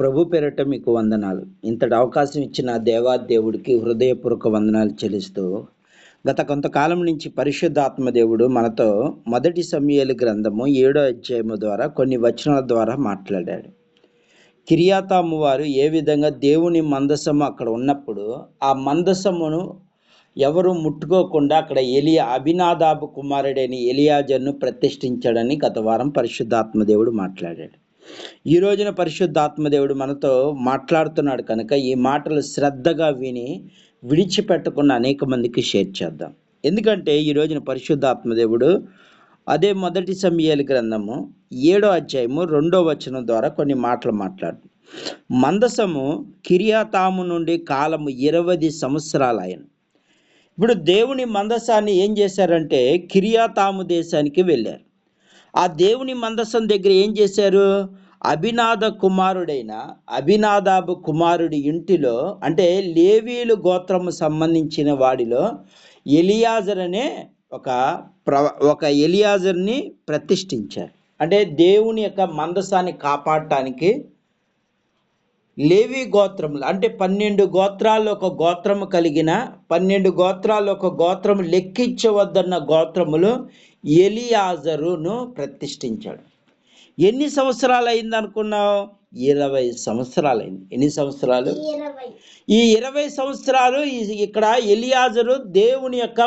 ప్రభు పేరట మీకు వందనాలు. ఇంతటి అవకాశం ఇచ్చిన దేవాదేవుడికి హృదయపూర్వక వందనాలు చెల్లిస్తూ, గత కొంతకాలం నుంచి పరిశుద్ధాత్మ దేవుడు మనతో మొదటి సమూయేలు గ్రంథము 7వ అధ్యాయము ద్వారా కొన్ని వచనాల ద్వారా మాట్లాడాడు. కిర్యాతాము వారు ఏ విధంగా దేవుని మందసము అక్కడ ఉన్నప్పుడు ఆ మందసమును ఎవరు ముట్టుకోకుండా అక్కడ అభినాదాబు కుమారుడైన ఎలియాజర్ను ప్రతిష్ఠించాడని గత వారం పరిశుద్ధాత్మ దేవుడు మాట్లాడాడు. ఈ రోజున పరిశుద్ధాత్మదేవుడు మనతో మాట్లాడుతున్నాడు కనుక ఈ మాటలు శ్రద్ధగా విని విడిచిపెట్టకుండా అనేక మందికి షేర్ చేద్దాం. ఎందుకంటే ఈ రోజున పరిశుద్ధాత్మదేవుడు అదే మొదటి సమూయేలు గ్రంథము 7వ అధ్యాయము 2వ వచనం ద్వారా కొన్ని మాటలు మాట్లాడు. మందసము కిర్యాతాము నుండి కాలము 20 సంవత్సరాలు ఆయన. ఇప్పుడు దేవుని మందసాన్ని ఏం చేశారంటే కిర్యాతాము దేశానికి వెళ్ళారు. ఆ దేవుని మందసం దగ్గర ఏం చేశారు? అభినాదాబు కుమారుడి ఇంటిలో, అంటే లేవీలు గోత్రము సంబంధించిన వాడిలో ఎలియాజర్ అనే ఒక ఎలియాజర్ని ప్రతిష్ఠించారు. అంటే దేవుని యొక్క మందసాన్ని కాపాడటానికి లేవీ గోత్రములు, అంటే 12 గోత్రాల్లో ఒక గోత్రము కలిగిన 12 గోత్రాల్లో ఒక గోత్రము లెక్కించవద్దన్న గోత్రములు ఎలియాజరును ప్రతిష్ఠించాడు. ఎన్ని సంవత్సరాలు అయింది అనుకున్నావు? 20 సంవత్సరాలు అయింది. ఎన్ని సంవత్సరాలు? ఈ 20 సంవత్సరాలు ఇక్కడ ఎలియాజరు దేవుని యొక్క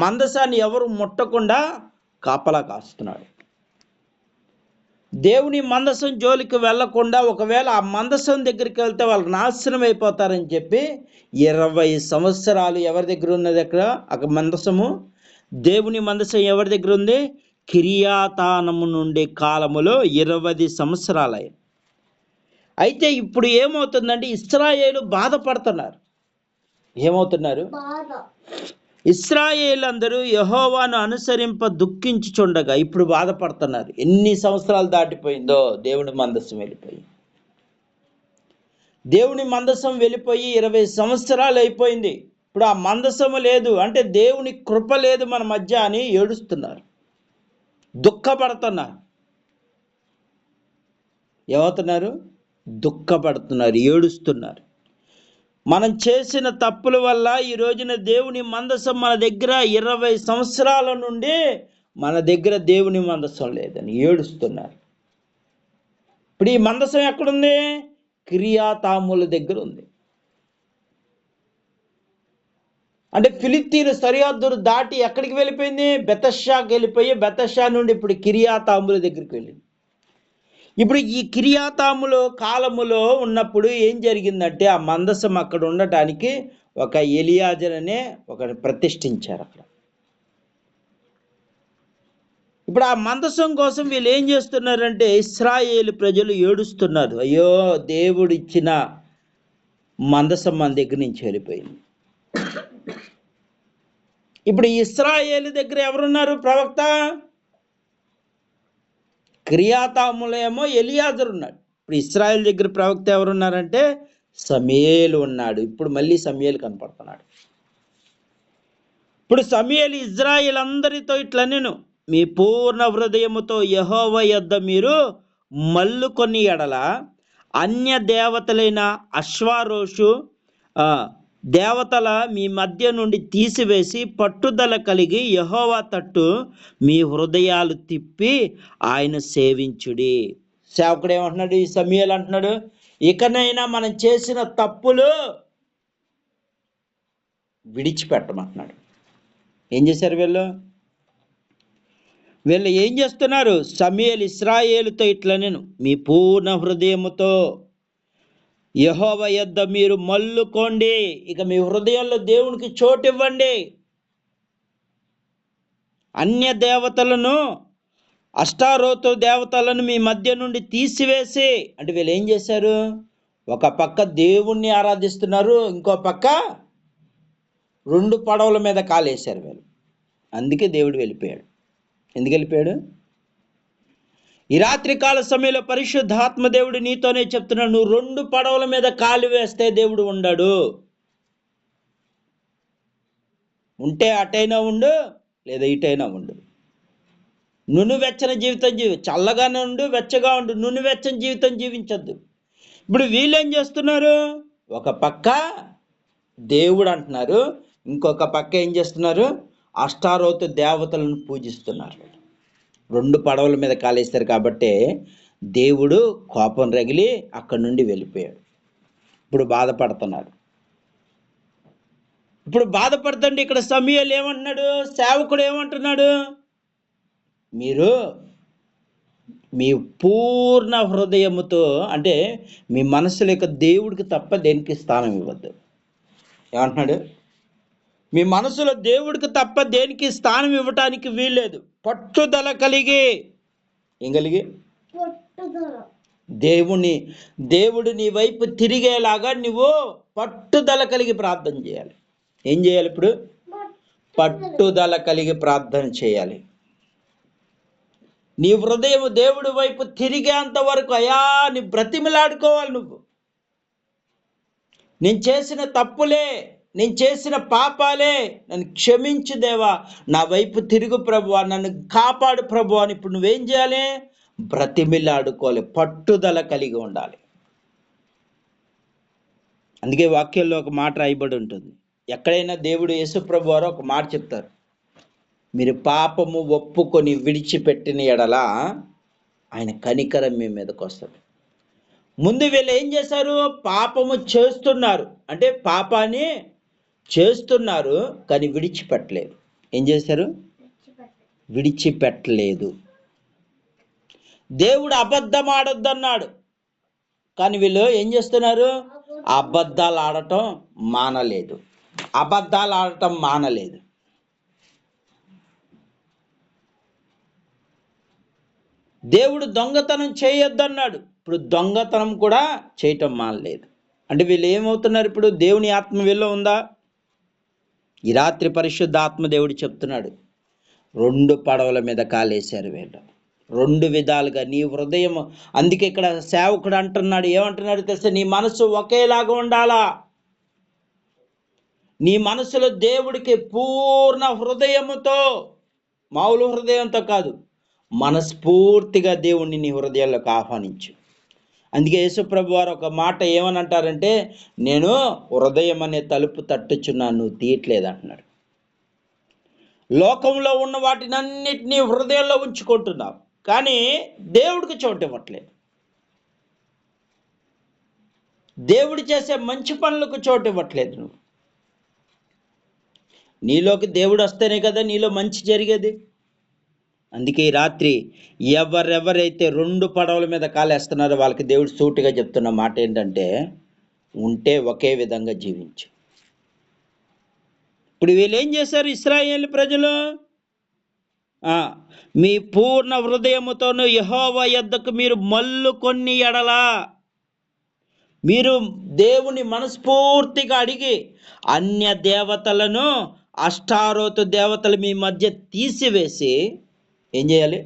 మందసాన్ని ఎవరు ముట్టకుండా కాపలా కాస్తున్నాడు. దేవుని మందసం జోలికి వెళ్లకుండా, ఒకవేళ ఆ మందసం దగ్గరికి వెళ్తే వాళ్ళు నాశనం అయిపోతారని చెప్పి 20 సంవత్సరాలు ఎవరి దగ్గర ఉన్నది? అక్కడ మందసము, దేవుని మందసం ఎవరి దగ్గర ఉంది? కిర్యాతాము నుండి కాలములో 20 సంవత్సరాలు. అయితే ఇప్పుడు ఏమవుతుందంటే ఇశ్రాయేలు బాధపడుతున్నారు. ఏమవుతున్నారు? ఇశ్రాయేలు అందరూ యెహోవాను అనుసరింప దుఃఖించుచుండగా ఇప్పుడు బాధపడుతున్నారు. ఎన్ని సంవత్సరాలు దాటిపోయిందో దేవుని మందసం వెళ్ళిపోయి. దేవుని మందసం వెళ్ళిపోయి 20 సంవత్సరాలు అయిపోయింది. ఇప్పుడు ఆ మందసము లేదు, అంటే దేవుని కృప లేదు మన మధ్య అని ఏడుస్తున్నారు, దుఃఖపడుతున్నారు. ఏమవుతున్నారు? దుఃఖపడుతున్నారు, ఏడుస్తున్నారు. మనం చేసిన తప్పుల వల్ల ఈ రోజున దేవుని మందసం మన దగ్గర 20 సంవత్సరాల నుండి మన దగ్గర దేవుని మందసం లేదని ఏడుస్తున్నారు. ఇప్పుడు ఈ మందసం ఎక్కడుంది? కిర్యాతాముల దగ్గర ఉంది. అంటే ఫిలిస్తీన్ల సరిహద్దును దాటి ఎక్కడికి వెళ్ళిపోయింది? బెతషాకి వెళ్ళిపోయి, బెతషా నుండి ఇప్పుడు కిర్యాతాముల దగ్గరికి వెళ్ళింది. ఇప్పుడు ఈ కిర్యాతాములో కాలములో ఉన్నప్పుడు ఏం జరిగిందంటే ఆ మందసం అక్కడ ఉండటానికి ఒక ఎలియాజర్ అనే ఒకరిని ప్రతిష్ఠించారు అక్కడ. ఇప్పుడు ఆ మందసం కోసం వీళ్ళు ఏం చేస్తున్నారంటే ఇశ్రాయేలు ప్రజలు ఏడుస్తున్నారు, అయ్యో దేవుడు ఇచ్చిన మందసం మన దగ్గర నుంచి వెళ్ళిపోయింది. ఇప్పుడు ఇశ్రాయేలు దగ్గర ఎవరున్నారు? ప్రవక్త. కిర్యాతాములేమో ఎలియాజరు ఉన్నాడు. ఇప్పుడు ఇశ్రాయేల్ దగ్గర ప్రవక్త ఎవరున్నారంటే సమూయేలు ఉన్నాడు. ఇప్పుడు మళ్ళీ సమూయేలు కనపడుతున్నాడు. ఇప్పుడు సమూయేలు ఇజ్రాయేల్ అందరితో ఇట్లా, నేను మీ పూర్ణ హృదయముతో యెహోవా యొద్ద మీరు మల్లుకొని ఎడల అన్య దేవతలైన అశ్వారోషు దేవతల మీ మధ్య నుండి తీసివేసి పట్టుదల కలిగి యెహోవా తట్టు మీ హృదయాలు తిప్పి ఆయన సేవించుడి. సేవకుడు ఏమంటున్నాడు? ఈ సమూయేలు అంటున్నాడు, ఇకనైనా మనం చేసిన తప్పులు విడిచిపెట్టమంటున్నాడు. ఏం చేశారు వీళ్ళు ఏం చేస్తున్నారు? సమూయేలు ఇశ్రాయేలుతో ఇట్లా, నేను మీ పూర్ణ హృదయముతో యెహోవా యొద్ద మీరు మల్లుకోండి. ఇక మీ హృదయంలో దేవునికి చోటు ఇవ్వండి. అన్య దేవతలను, అష్టారోతు దేవతలను మీ మధ్య నుండి తీసివేసి, అంటే వీళ్ళు ఏం చేశారు? ఒక పక్క దేవుణ్ణి ఆరాధిస్తున్నారు, ఇంకో పక్క 2 పడవల మీద కాలేశారు వీళ్ళు. అందుకే దేవుడు వెళ్ళిపోయాడు. ఎందుకు వెళ్ళిపోయాడు? ఈ రాత్రి కాల సమయంలో పరిశుద్ధాత్మ దేవుడు నీతోనే చెప్తున్నాడు, నువ్వు 2 పడవల మీద కాలు వేస్తే దేవుడు ఉండడు. ఉంటే అటైనా ఉండు, లేదా ఇటైనా ఉండు. నువ్వు వెచ్చని జీవితం చల్లగానే ఉండు, వెచ్చగా ఉండు. నువ్వు వెచ్చని జీవితం జీవించద్దు. ఇప్పుడు వీళ్ళేం చేస్తున్నారు? ఒక పక్క దేవుడు అంటున్నారు, ఇంకొక పక్క ఏం చేస్తున్నారు? అష్టారోతు దేవతలను పూజిస్తున్నారు. 2 పడవల మీద కాలేస్తారు కాబట్టి దేవుడు కోపం రగిలి అక్కడి నుండి వెళ్ళిపోయాడు. ఇప్పుడు బాధపడుతున్నారు. ఇప్పుడు బాధపడుతుంటే ఇక్కడ సమూయేలు ఏమంటున్నాడు? సేవకుడు ఏమంటున్నాడు? మీరు మీ పూర్ణ హృదయముతో, అంటే మీ మనసులో యొక్క దేవుడికి తప్ప దేనికి స్థానం ఇవ్వద్దు. ఏమంటున్నాడు? మీ మనసులో దేవుడికి తప్ప దేనికి స్థానం ఇవ్వటానికి వీల్లేదు. పట్టుదల కలిగి, ఏం కలిగి? దేవుడు నీ వైపు తిరిగేలాగా నువ్వు పట్టుదల కలిగి ప్రార్థన చేయాలి. ఏం చేయాలి? ఇప్పుడు పట్టుదల కలిగి ప్రార్థన చేయాలి. నీ హృదయం దేవుడి వైపు తిరిగేంత వరకు అయా నీ బ్రతిమిలాడుకోవాలి. నువ్వు నేను చేసిన తప్పులే, నేను చేసిన పాపాలే, నన్ను క్షమించు దేవా, నా వైపు తిరుగు ప్రభువా, నన్ను కాపాడు ప్రభువా అని ఇప్పుడు నువ్వేం చేయాలి? బ్రతిమిలాడుకోవాలి, పట్టుదల కలిగి ఉండాలి. అందుకే వాక్యంలో ఒక మాట రాయబడి ఉంటుంది. ఎక్కడైనా దేవుడు యేసుప్రభు వారు ఒక మాట చెప్తారు, మీరు పాపము ఒప్పుకొని విడిచిపెట్టిన ఎడల ఆయన కనికరం మీ మీదకి వస్తుంది. ముందు వీళ్ళు ఏం చేశారు? పాపము చేస్తున్నారు, అంటే పాపాన్ని చేస్తున్నారు కానీ విడిచిపెట్టలేదు. ఏం చేశారు? విడిచిపెట్టలేదు. దేవుడు అబద్ధం ఆడొద్దన్నాడు కానీ వీళ్ళు ఏం చేస్తున్నారు? అబద్ధాలు ఆడటం మానలేదు. అబద్ధాలు ఆడటం మానలేదు. దేవుడు దొంగతనం చేయొద్దన్నాడు, ఇప్పుడు దొంగతనం కూడా చేయటం మానలేదు. అంటే వీళ్ళు ఏమవుతున్నారు? ఇప్పుడు దేవుని ఆత్మ వీళ్ళలో ఉందా? ఈ రాత్రి పరిశుద్ధ ఆత్మ దేవుడు చెప్తున్నాడు, 2 పడవల మీద కాలేశారు వీళ్ళు, 2 విధాలుగా నీ హృదయం. అందుకే ఇక్కడ సేవకుడు అంటున్నాడు, ఏమంటున్నాడు తెలుసా? నీ మనసు ఒకేలాగా ఉండాలా. నీ మనసులో దేవుడికి పూర్ణ హృదయముతో, మామూలు హృదయంతో కాదు, మనస్ఫూర్తిగా దేవుణ్ణి నీ హృదయాల్లోకి ఆహ్వానించు. అందుకే యేసుప్రభు వారు ఒక మాట ఏమని అంటారంటే, నేను హృదయం అనే తలుపు తట్టుచున్నాను, నువ్వు తీయట్లేదు అంటున్నాడు. లోకంలో ఉన్న వాటినన్నిటినీ హృదయంలో ఉంచుకుంటున్నావు కానీ దేవుడికి చోటు ఇవ్వట్లేదు. దేవుడు చేసే మంచి పనులకు చోటు ఇవ్వట్లేదు. నువ్వు నీలోకి దేవుడు వస్తేనే కదా నీలో మంచి జరిగేది. అందుకే ఈ రాత్రి ఎవరెవరైతే 2 పడవల మీద కాలేస్తున్నారో వాళ్ళకి దేవుడు సూటిగా చెప్తున్న మాట ఏంటంటే, ఉంటే ఒకే విధంగా జీవించు. ఇప్పుడు వీళ్ళు ఏం చేశారు? ఇశ్రాయేలు ప్రజలు మీ పూర్ణ హృదయముతోను యెహోవా యొద్దకు మీరు మల్లుకొని ఎడల, మీరు దేవుని మనస్ఫూర్తిగా అడిగి అన్య దేవతలను, అష్టారోతు దేవతలు మీ మధ్య తీసివేసి ఏం చేయాలి?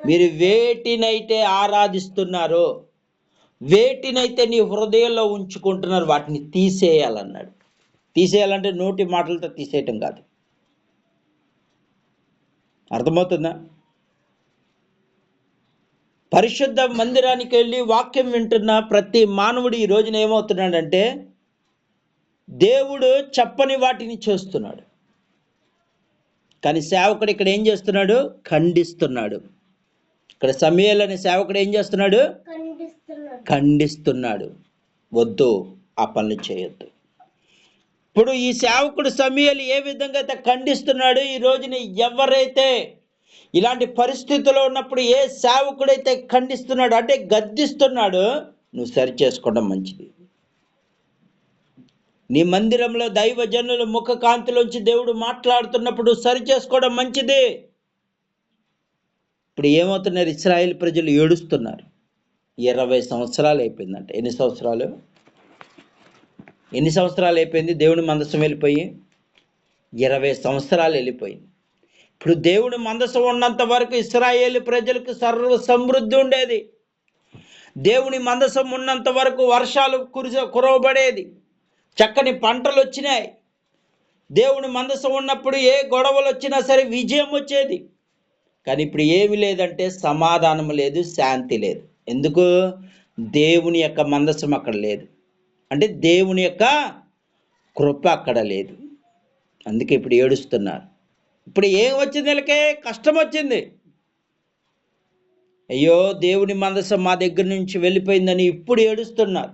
మీరు వేటినైతే ఆరాధిస్తున్నారో, వేటినైతే నీ హృదయంలో ఉంచుకుంటున్నారో వాటిని తీసేయాలన్నాడు. తీసేయాలంటే నోటి మాటలతో తీసేయటం కాదు. అర్థమవుతుందా? పరిశుద్ధ మందిరానికి వెళ్ళి వాక్యం వింటున్న ప్రతి మానవుడు ఈ రోజున ఏమవుతున్నాడంటే, దేవుడు చెప్పని వాటిని చేస్తున్నాడు. కానీ సేవకుడు ఇక్కడ ఏం చేస్తున్నాడు? ఖండిస్తున్నాడు. ఇక్కడ సమూయేలు అనే సేవకుడు ఏం చేస్తున్నాడు? ఖండిస్తున్నాడు. వద్దు, ఆ పనులు చేయొద్దు. ఇప్పుడు ఈ సేవకుడు సమూయేలు ఏ విధంగా అయితే ఖండిస్తున్నాడు, ఈ రోజున ఎవరైతే ఇలాంటి పరిస్థితుల్లో ఉన్నప్పుడు ఏ సేవకుడైతే ఖండిస్తున్నాడు, అంటే గద్దిస్తున్నాడు, నువ్వు సరి చేసుకోవడం మంచిది. నీ మందిరంలో దైవజనుల ముఖ కాంతిలోంచి దేవుడు మాట్లాడుతున్నప్పుడు సరి చేసుకోవడం మంచిది. ఇప్పుడు ఏమవుతున్నారు? ఇశ్రాయేలు ప్రజలు ఏడుస్తున్నారు. 20 సంవత్సరాలు అయిపోయిందంట. ఎన్ని సంవత్సరాలు అయిపోయింది దేవుని మందసం వెళ్ళిపోయి? 20 సంవత్సరాలు వెళ్ళిపోయింది. ఇప్పుడు దేవుని మందసం ఉన్నంత వరకు ఇశ్రాయేలు ప్రజలకు సర్వ సమృద్ధి ఉండేది. దేవుని మందసం ఉన్నంత వరకు వర్షాలు కురవబడేది, చక్కని పంటలు వచ్చినాయి. దేవుని మందసం ఉన్నప్పుడు ఏ గొడవలు వచ్చినా సరే విజయం వచ్చేది. కానీ ఇప్పుడు ఏమి లేదంటే సమాధానం లేదు, శాంతి లేదు. ఎందుకు? దేవుని యొక్క మందసం అక్కడ లేదు. అంటే దేవుని యొక్క కృప అక్కడ లేదు. అందుకే ఇప్పుడు ఏడుస్తున్నారు. ఇప్పుడు ఏం వచ్చింది? వీళ్ళకే కష్టం వచ్చింది. అయ్యో, దేవుని మందసం మా దగ్గర నుంచి వెళ్ళిపోయిందని ఇప్పుడు ఏడుస్తున్నారు.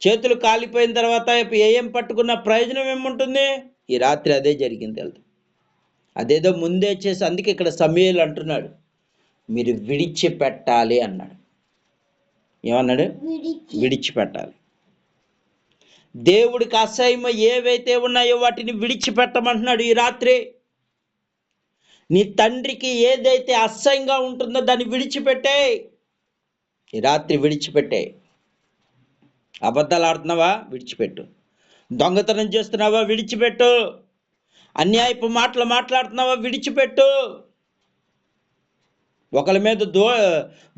చేతులు కాలిపోయిన తర్వాత ఏం పట్టుకున్న ప్రయోజనం ఏముంటుంది? ఈ రాత్రి అదే జరిగింది వెళ్తాం. అదేదో ముందే చేసి, అందుకే ఇక్కడ సమూయేలు అంటున్నాడు, మీరు విడిచిపెట్టాలి అన్నాడు. ఏమన్నాడు? విడిచిపెట్టాలి. దేవుడికి అసహ్యం ఏవైతే ఉన్నాయో వాటిని విడిచిపెట్టమంటున్నాడు ఈ రాత్రి. నీ తండ్రికి ఏదైతే అసహ్యంగా ఉంటుందో దాన్ని విడిచిపెట్టే. ఈ రాత్రి విడిచిపెట్టే. అబద్ధాలు ఆడుతున్నావా? విడిచిపెట్టు. దొంగతనం చేస్తున్నావా? విడిచిపెట్టు. అన్యాయపు మాటలు మాట్లాడుతున్నావా? విడిచిపెట్టు. ఒకరి మీద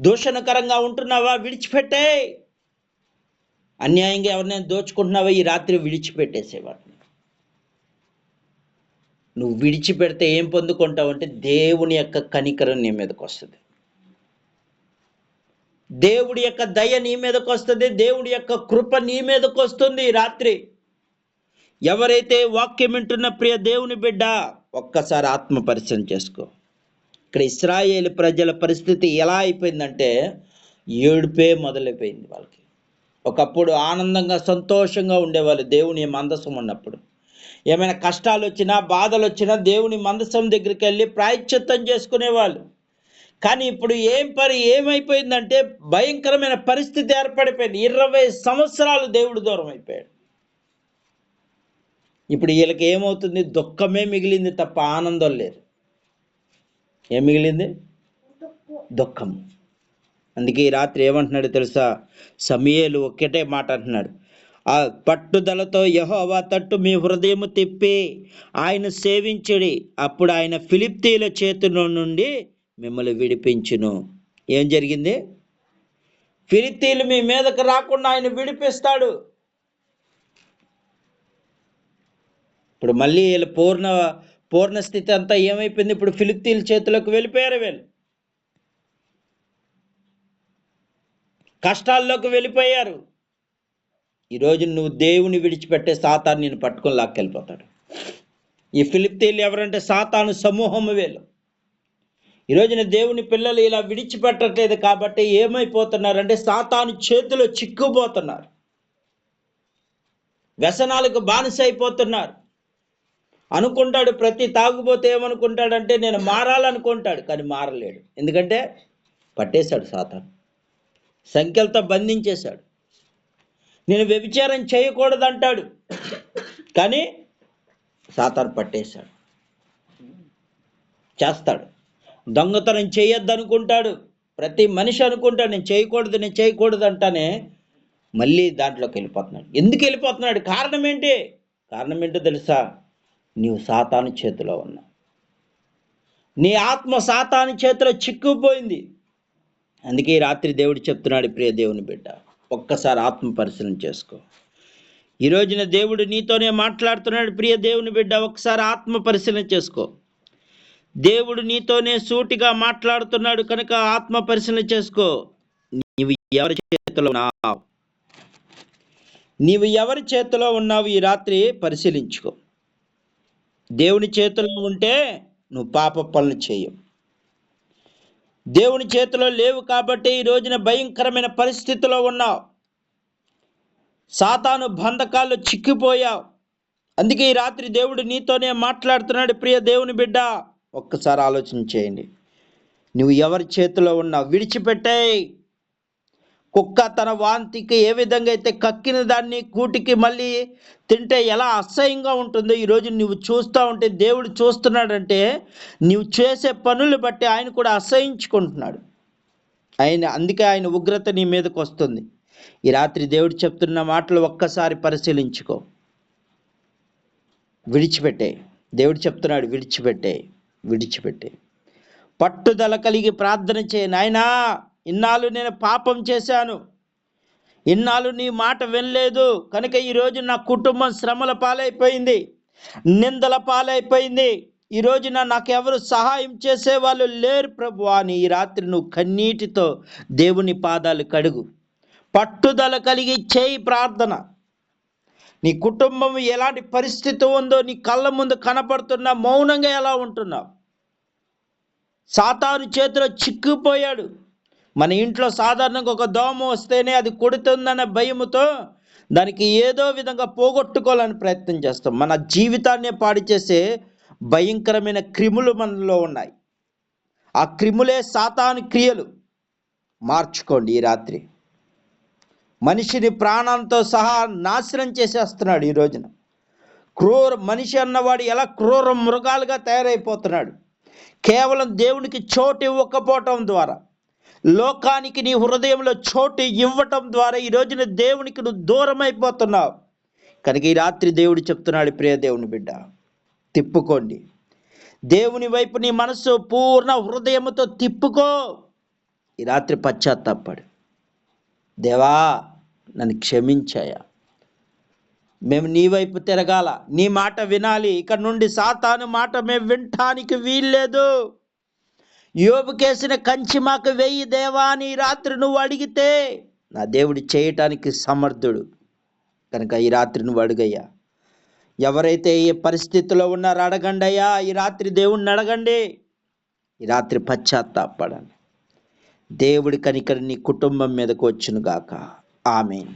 దూషణకరంగా ఉంటున్నావా? విడిచిపెట్టే. అన్యాయంగా ఎవరినైనా దోచుకుంటున్నావా? ఈ రాత్రి విడిచిపెట్టేసేవాడిని. నువ్వు విడిచిపెడితే ఏం పొందుకుంటావు అంటే దేవుని యొక్క కనికరం నీ మీదకి వస్తుంది. దేవుడి యొక్క దయ నీ మీదకి వస్తుంది. దేవుడి యొక్క కృప నీ మీదకి వస్తుంది. రాత్రి ఎవరైతే వాక్యం వింటున్న ప్రియ దేవుని బిడ్డ, ఒక్కసారి ఆత్మ పరిశీలన చేసుకో. ఇక్కడ ఇశ్రాయేలు ప్రజల పరిస్థితి ఎలా అయిపోయిందంటే ఏడుపే మొదలైపోయింది వాళ్ళకి. ఒకప్పుడు ఆనందంగా సంతోషంగా ఉండేవాళ్ళు దేవుని మందసం ఉన్నప్పుడు. ఏమైనా కష్టాలు వచ్చినా బాధలు వచ్చినా దేవుని మందసం దగ్గరికి వెళ్ళి ప్రాయశ్చిత్తం చేసుకునేవాళ్ళు. కానీ ఇప్పుడు ఏమైపోయిందంటే భయంకరమైన పరిస్థితి ఏర్పడిపోయింది. 20 సంవత్సరాలు దేవుడు దూరం అయిపోయాడు. ఇప్పుడు వీళ్ళకి ఏమవుతుంది? దుఃఖమే మిగిలింది తప్ప ఆనందం లేదు. ఏం మిగిలింది? దుఃఖం. అందుకే ఈ రాత్రి ఏమంటున్నాడు తెలుసా? సమూయేలు ఒక్కటే మాట అంటున్నాడు, ఆ పట్టుదలతో యెహోవా తట్టు మీ హృదయము తిప్పి ఆయన సేవించుడి, అప్పుడు ఆయన ఫిలిష్తీయుల చేతుల నుండి మిమ్మల్ని విడిపించును. ఏం జరిగింది? ఫిలిష్తీయులు మీ మీదకు రాకుండా ఆయన విడిపిస్తాడు. ఇప్పుడు మళ్ళీ వీళ్ళ పూర్ణ స్థితి అంతా ఏమైపోయింది? ఇప్పుడు ఫిలిష్తీయుల చేతులకు వెళ్ళిపోయారు. వీళ్ళు కష్టాల్లోకి వెళ్ళిపోయారు. ఈరోజు నువ్వు దేవుని విడిచిపెట్టే సాతాను నిన్ను పట్టుకొని లాక్కెళ్ళిపోతాడు. ఈ ఫిలిష్తీయులు ఎవరంటే సాతాను సమూహము. వీళ్ళు ఈరోజున దేవుని పిల్లలు ఇలా విడిచిపెట్టట్లేదు కాబట్టి ఏమైపోతున్నారంటే సాతాను చేతిలో చిక్కుపోతున్నారు. వ్యసనాలకు బానిస అయిపోతున్నారు. అనుకుంటాడు, ప్రతి తాగుబోతే ఏమనుకుంటాడంటే నేను మారాలనుకుంటాడు, కానీ మారలేడు. ఎందుకంటే పట్టేశాడు సాతాను, సంఖ్యలతో బంధించేశాడు. నేను వ్యభిచారం చేయకూడదంటాడు, కానీ సాతాను పట్టేశాడు, చేస్తాడు. దొంగతనం చేయొద్దనుకుంటాడు, ప్రతి మనిషి అనుకుంటాడు నేను చేయకూడదు అంటానే మళ్ళీ దాంట్లోకి వెళ్ళిపోతున్నాడు. ఎందుకు వెళ్ళిపోతున్నాడు? కారణం ఏంటో తెలుసా? నీవు సాతాను చేతిలో ఉన్నావు. నీ ఆత్మ సాతాను చేతిలో చిక్కుపోయింది. అందుకే ఈ రాత్రి దేవుడు చెప్తున్నాడు, ప్రియ దేవుని బిడ్డ, ఒక్కసారి ఆత్మ పరిశీలన చేసుకో. ఈ రోజున దేవుడు నీతోనే మాట్లాడుతున్నాడు. ప్రియ దేవుని బిడ్డ, ఒక్కసారి ఆత్మ పరిశీలన చేసుకో. దేవుడు నీతోనే సూటిగా మాట్లాడుతున్నాడు కనుక ఆత్మ పరిశీలన చేసుకో. నీవు ఎవరి చేతిలో ఉన్నావు? ఈ రాత్రి పరిశీలించుకో. దేవుని చేతిలో ఉంటే నువ్వు పాప పనులు చేయవు. దేవుని చేతిలో లేవు కాబట్టి ఈ రోజున భయంకరమైన పరిస్థితిలో ఉన్నావు. సాతాను బంధకాల్లో చిక్కిపోయావు. అందుకే ఈ రాత్రి దేవుడు నీతోనే మాట్లాడుతున్నాడు. ప్రియ దేవుని బిడ్డ, ఒక్కసారి ఆలోచన చేయండి. నువ్వు ఎవరి చేతిలో ఉన్నావు? విడిచిపెట్టాయి. కుక్క తన వాంతికి ఏ విధంగా అయితే కక్కిన దాన్ని కూటికి మళ్ళీ తింటే ఎలా అసహ్యంగా ఉంటుందో ఈరోజు నువ్వు చూస్తూ ఉంటే దేవుడు చూస్తున్నాడంటే నువ్వు చేసే పనులు బట్టి ఆయన కూడా అసహించుకుంటున్నాడు. అందుకే ఆయన ఉగ్రత నీ మీదకి వస్తుంది. ఈ రాత్రి దేవుడు చెప్తున్న మాటలు ఒక్కసారి పరిశీలించుకో. విడిచిపెట్టే. దేవుడు చెప్తున్నాడు, విడిచిపెట్టే. పట్టుదల కలిగి ప్రార్థన చేయి. నాయనా, ఇన్నాళ్ళు నేను పాపం చేశాను, ఇన్నాళ్ళు నీ మాట వినలేదు కనుక ఈరోజు నా కుటుంబం శ్రమల పాలైపోయింది, నిందల పాలైపోయింది. ఈ రోజున నాకెవరు సహాయం చేసే వాళ్ళు లేరు ప్రభువా అని ఈ రాత్రి నువ్వు కన్నీటితో దేవుని పాదాలు కడుగు. పట్టుదల కలిగి చేయి ప్రార్థన. నీ కుటుంబం ఎలాంటి పరిస్థితి ఉందో నీ కళ్ళ ముందు కనపడుతున్నా మౌనంగా ఎలా ఉంటున్నావు? సాతాను చేతిలో చిక్కుపోయాడు. మన ఇంట్లో సాధారణంగా ఒక దోమ వస్తేనే అది కొడుతుందనే భయముతో దానికి ఏదో విధంగా పోగొట్టుకోవాలని ప్రయత్నం చేస్తాం. మన జీవితాన్నే పాడు చేసే భయంకరమైన క్రిములు మనలో ఉన్నాయి. ఆ క్రిములే సాతాను క్రియలు. మార్చుకోండి ఈ రాత్రి. మనిషిని ప్రాణంతో సహా నాశనం చేసేస్తున్నాడు ఈ రోజున. మనిషి అన్నవాడు ఎలా క్రూర మృగాలుగా తయారైపోతున్నాడు. కేవలం దేవునికి చోటు ఇవ్వకపోవటం ద్వారా, లోకానికి నీ హృదయంలో చోటు ఇవ్వటం ద్వారా ఈ రోజున దేవునికి నువ్వు దూరం అయిపోతున్నావు. కనుక ఈ రాత్రి దేవుడు చెప్తున్నాడు, ప్రియ దేవుని బిడ్డ, తిప్పుకోండి. దేవుని వైపు నీ మనసు పూర్ణ హృదయముతో తిప్పుకో. ఈ రాత్రి పశ్చాత్తాపడు. దేవా నన్ను క్షమించాయా, మేము నీ వైపు తిరగాల, నీ మాట వినాలి. ఇక్కడ నుండి సాతాను మాట మేము వినటానికి వీల్లేదు. యోబుకేసిన కంచి మాకు వెయ్యి దేవా అని ఈ రాత్రి నువ్వు అడిగితే నా దేవుడు చేయటానికి సమర్థుడు. కనుక ఈ రాత్రి నువ్వు అడుగయ్యా. ఎవరైతే ఏ పరిస్థితిలో ఉన్నారో అడగండి అయ్యా. ఈ రాత్రి దేవుణ్ణి అడగండి. ఈ రాత్రి పశ్చాత్తాపడండి. దేవుడి కనికరం నీ కుటుంబం మీదకు వచ్చును గాక. ఆమేన్.